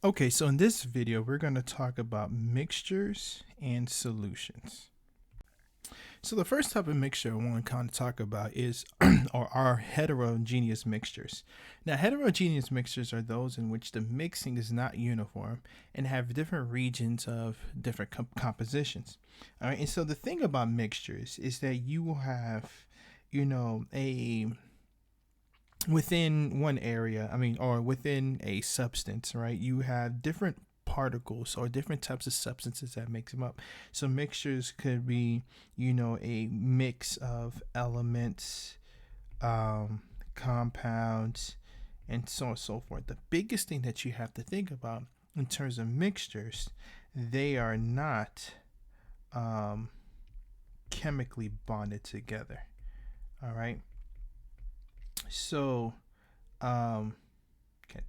Okay, so in this video, we're going to talk about mixtures and solutions. So the first type of mixture I want to kind of talk about is or are heterogeneous mixtures. Now, heterogeneous mixtures are those in which the mixing is not uniform and have different regions of different compositions. All right, and so the thing about mixtures is that you will have, a within one area, or within a substance, right? You have different particles or different types of substances that makes them up. So mixtures could be, a mix of elements, compounds, and so on and so forth. The biggest thing that you have to think about in terms of mixtures, they are not chemically bonded together. All right. So, can't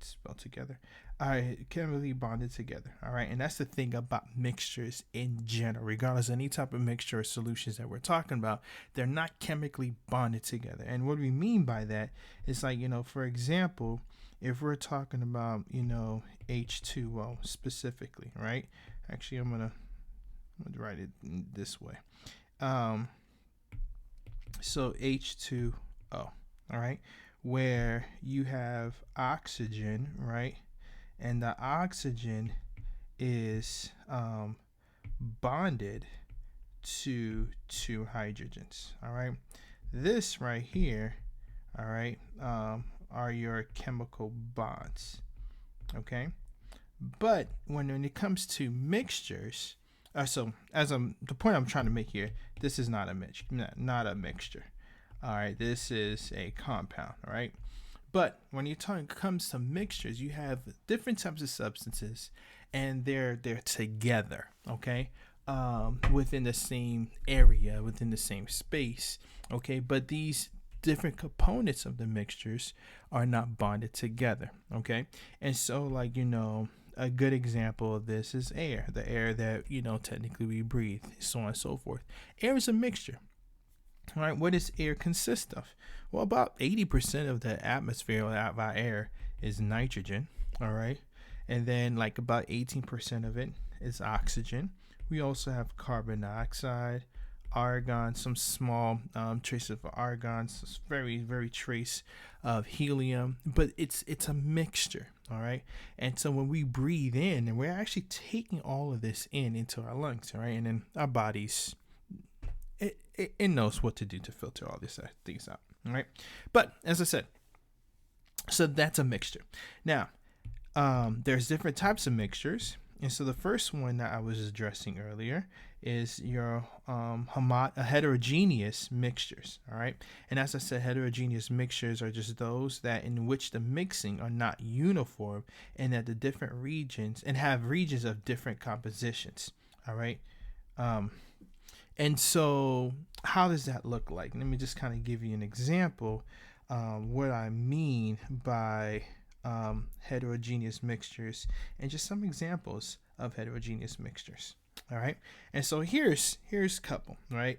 spell together. All right, chemically bonded together. All right, and that's the thing about mixtures in general. Regardless of any type of mixture or solutions that we're talking about, they're not chemically bonded together. And what we mean by that is like, for example, if we're talking about, H2O specifically, right? Actually, I'm gonna write it this way. So H2O. All right, where you have oxygen, right? And the oxygen is bonded to two hydrogens. All right, this right here, all right, are your chemical bonds. Okay, but when it comes to mixtures, so the point I'm trying to make here, this is not a not a mixture. All right, this is a compound. All right, but when it comes to mixtures, you have different types of substances, and they're together. Okay, within the same area, within the same space. Okay, but these different components of the mixtures are not bonded together. Okay, and so like a good example of this is air, the air that technically we breathe, so on and so forth. Air is a mixture. All right, what does air consist of? Well, about 80% of the atmosphere of our air is nitrogen. All right, and then like about 18% of it is oxygen. We also have carbon dioxide, argon, some small traces of argon, so very very trace of helium, but it's a mixture. All right, and so when we breathe in, and we're actually taking all of this in into our lungs, all right, and then our bodies, it knows what to do to filter all these things out. All right, but as I said, so that's a mixture. Now, there's different types of mixtures, and so the first one that I was addressing earlier is your heterogeneous mixtures. All right, and as I said, heterogeneous mixtures are just those that in which the mixing are not uniform, and that the different regions and have regions of different compositions. All right. And so, how does that look like? Let me just kind of give you an example. What I mean by heterogeneous mixtures, and just some examples of heterogeneous mixtures. All right, and so here's a couple. Right,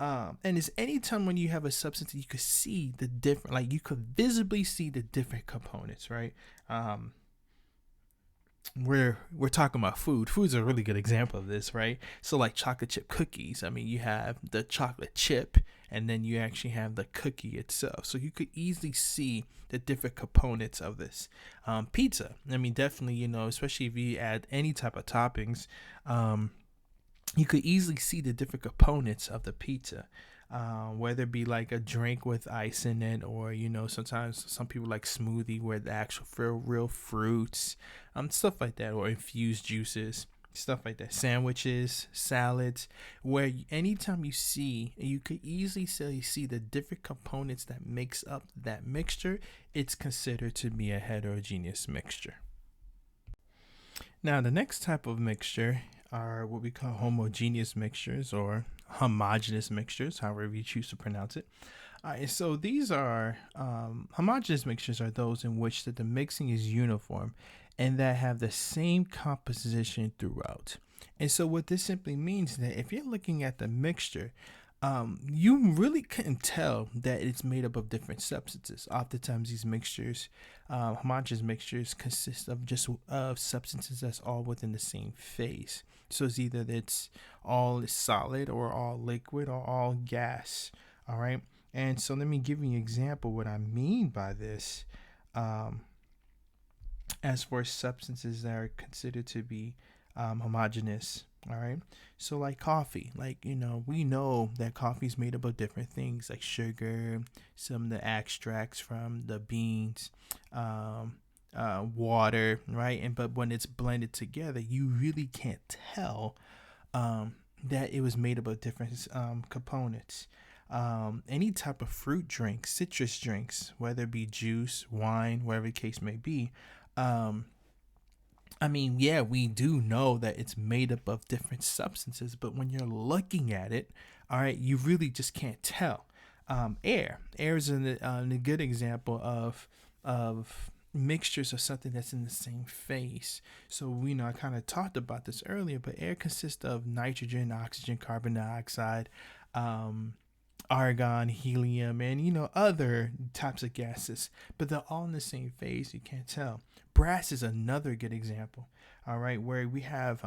and it's anytime when you have a substance, you could see the different, like you could visibly see the different components. Right. We're talking about food. Food's a really good example of this, right? So like chocolate chip cookies. I mean, you have the chocolate chip, and then you actually have the cookie itself. So you could easily see the different components of this. Pizza. I mean, definitely, especially if you add any type of toppings, you could easily see the different components of the pizza. Whether it be like a drink with ice in it, or sometimes some people like smoothie where the actual real fruits, stuff like that, or infused juices, stuff like that, sandwiches, salads, where anytime you could easily see the different components that makes up that mixture, it's considered to be a heterogeneous mixture. Now, the next type of mixture are what we call homogeneous mixtures or homogeneous mixtures, however you choose to pronounce it. So these are homogeneous mixtures are those in which the mixing is uniform and that have the same composition throughout. And so what this simply means is that if you're looking at the mixture, you really couldn't tell that it's made up of different substances. Oftentimes, these mixtures, homogeneous mixtures, consist of just substances that's all within the same phase. So it's either it's all solid or all liquid or all gas. All right. And so let me give you an example what I mean by this. Um, as for substances that are considered to be homogeneous. All right. So, like coffee, like, we know that coffee is made up of different things like sugar, some of the extracts from the beans, water, right? But when it's blended together, you really can't tell that it was made up of different components. Any type of fruit drink, citrus drinks, whether it be juice, wine, whatever the case may be, um, I mean, yeah, we do know that it's made up of different substances, but when you're looking at it, all right, you really just can't tell. Air is a good example of mixtures of something that's in the same phase. So we know I kind of talked about this earlier, but air consists of nitrogen, oxygen, carbon dioxide, um, argon, helium, and other types of gases, but they're all in the same phase. You can't tell. Brass is another good example. All right, where we have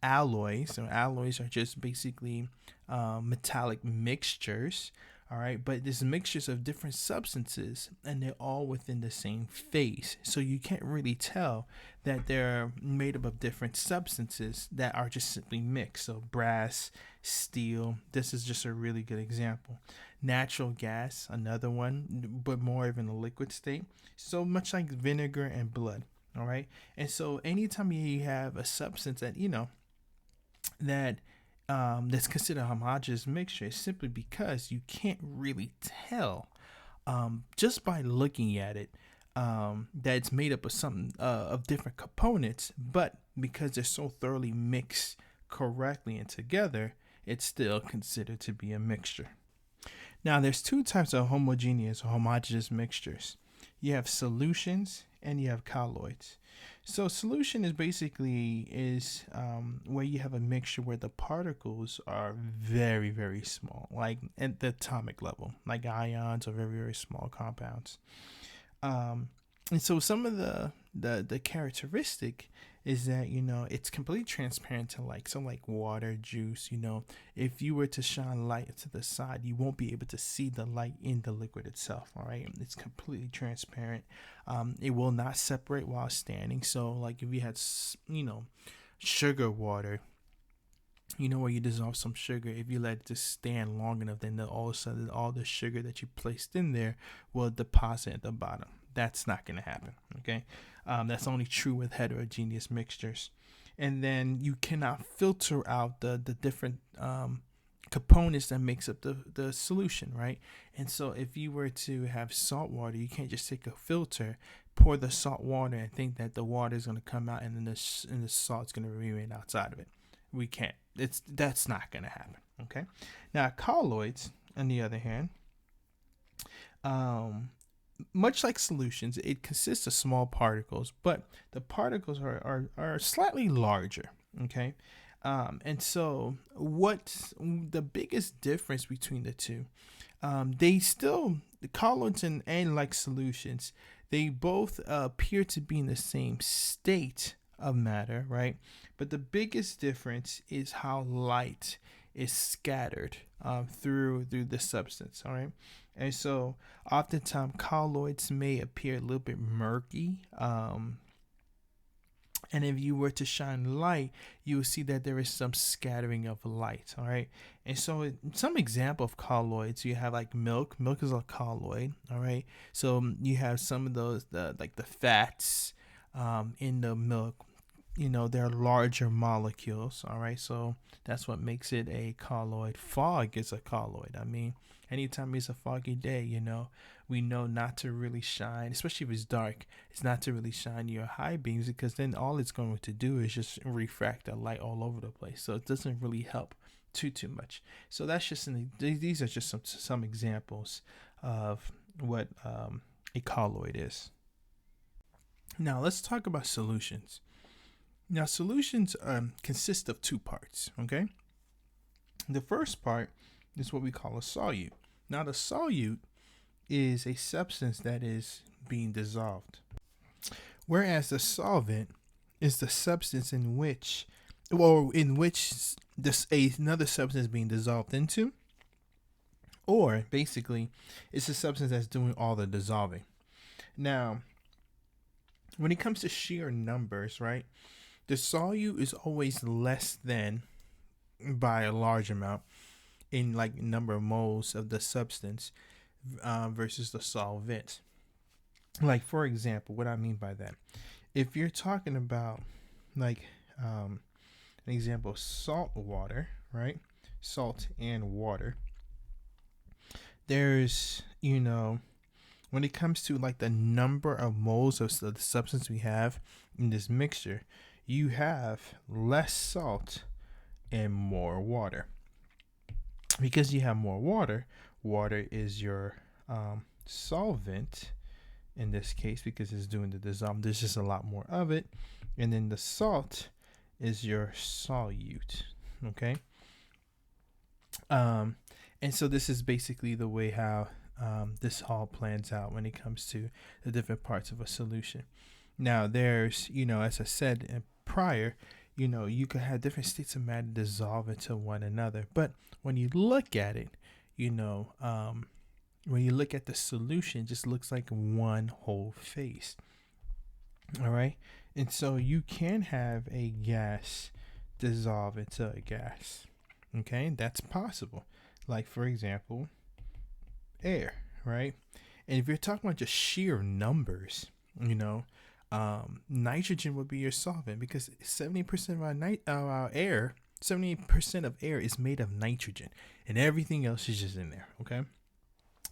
alloys. So alloys are just basically metallic mixtures. All right, but there's mixtures of different substances, and they're all within the same phase. So you can't really tell that they're made up of different substances that are just simply mixed. So brass, steel. This is just a really good example. Natural gas, another one, but more of in a liquid state. So much like vinegar and blood. All right, and so anytime you have a substance that that that's considered a homogeneous mixture, is simply because you can't really tell just by looking at it that it's made up of something of different components, but because they're so thoroughly mixed correctly and together, it's still considered to be a mixture. Now, there's two types of homogeneous or homogeneous mixtures. You have solutions and you have colloids. So solution is basically where you have a mixture where the particles are very, very small, like at the atomic level, like ions or very, very small compounds. And so some of the characteristic is that it's completely transparent to light. So like water, juice, if you were to shine light to the side, you won't be able to see the light in the liquid itself. All right, it's completely transparent. It will not separate while standing. So like if you had sugar water, where you dissolve some sugar, if you let it just stand long enough, then all of a sudden all the sugar that you placed in there will deposit at the bottom. That's not going to happen. Okay, that's only true with heterogeneous mixtures. And then you cannot filter out the different components that makes up the solution, right? And so if you were to have salt water, you can't just take a filter, pour the salt water, and think that the water is going to come out and then the salt's going to remain outside of it. We can't. That's not going to happen. Okay. Now colloids, on the other hand, much like solutions, it consists of small particles, but the particles are slightly larger. Okay. And so what's the biggest difference between the two? The colloids and like solutions, they both appear to be in the same state of matter, right? But the biggest difference is how light is scattered through the substance. All right, and so oftentimes colloids may appear a little bit murky. And if you were to shine light, you will see that there is some scattering of light. All right, and so some example of colloids, you have like milk. Milk is a colloid. All right, so you have some of those like the fats in the milk. They're larger molecules. All right, so that's what makes it a colloid. Fog is a colloid. I mean, anytime it's a foggy day, we know not to really shine, especially if it's dark. It's not to really shine your high beams, because then all it's going to do is just refract the light all over the place. So it doesn't really help too much. So that's just these are just some examples of what a colloid is. Now let's talk about solutions. Now, solutions consist of two parts, okay? The first part is what we call a solute. Now, the solute is a substance that is being dissolved, whereas the solvent is the substance in which, this another substance is being dissolved into, or basically, it's a substance that's doing all the dissolving. Now, when it comes to sheer numbers, right, the solute is always less than by a large amount in like number of moles of the substance versus the solvent. Like, for example, what I mean by that, if you're talking about like an example, salt water, right? Salt and water. There's, when it comes to like the number of moles of the substance we have in this mixture, you have less salt and more water. Because you have more water, water is your solvent in this case because it's doing the dissolve. There's just a lot more of it. And then the salt is your solute. Okay. And so this is basically the way how this all plans out when it comes to the different parts of a solution. Now, there's, as I said prior, you could have different states of matter dissolve into one another. But when you look at it, when you look at the solution, it just looks like one whole face. All right. And so you can have a gas dissolve into a gas. Okay. That's possible. Like, for example, air, right? And if you're talking about just sheer numbers, nitrogen would be your solvent because 70% of our air, 70% of air is made of nitrogen, and everything else is just in there. Okay.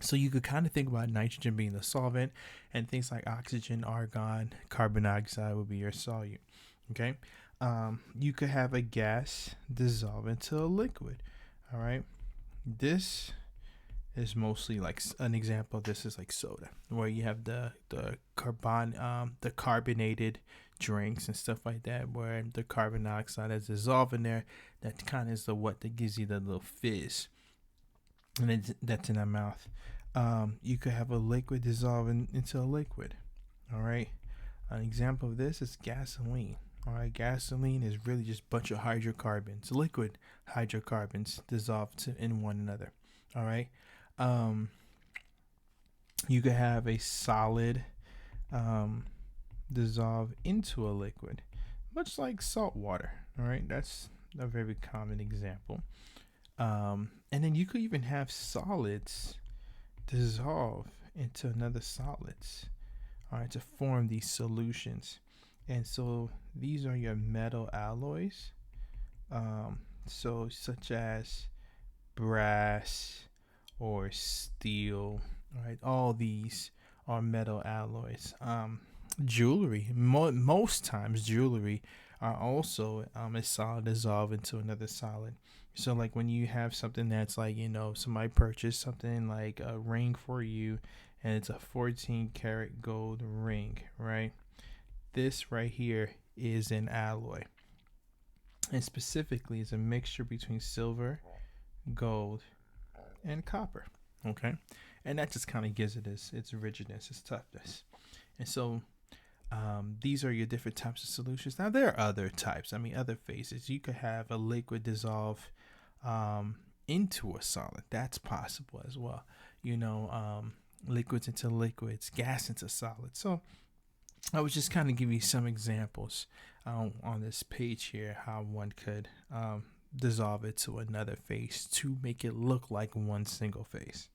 So you could kind of think about nitrogen being the solvent, and things like oxygen, argon, carbon dioxide would be your solute. Okay. You could have a gas dissolve into a liquid. All right. This is mostly like an example of this is like soda, where you have the carbonated drinks and stuff like that, where the carbon dioxide is dissolved in there. That kind of is what that gives you the little fizz, and that's in our mouth. You could have a liquid dissolving into a liquid. All right. An example of this is gasoline. All right. Gasoline is really just a bunch of hydrocarbons, liquid hydrocarbons dissolved in one another. All right. You could have a solid dissolve into a liquid, much like salt water. All right. That's a very common example. And then you could even have solids dissolve into another solids, all right, to form these solutions. And so these are your metal alloys, so such as brass or steel. All right, all these are metal alloys. Jewelry, most times jewelry are also a solid dissolve into another solid. So like when you have something that's like, somebody purchased something like a ring for you, and it's a 14 karat gold ring, right? This right here is an alloy, and specifically is a mixture between silver, gold, and copper. Okay. And that just kind of gives it its rigidness, its toughness. And so these are your different types of solutions. Now, there are other types. Other phases. You could have a liquid dissolve into a solid. That's possible as well. Liquids into liquids, gas into solids. So I was just kind of giving you some examples on this page here, how one could dissolve it to another phase to make it look like one single phase.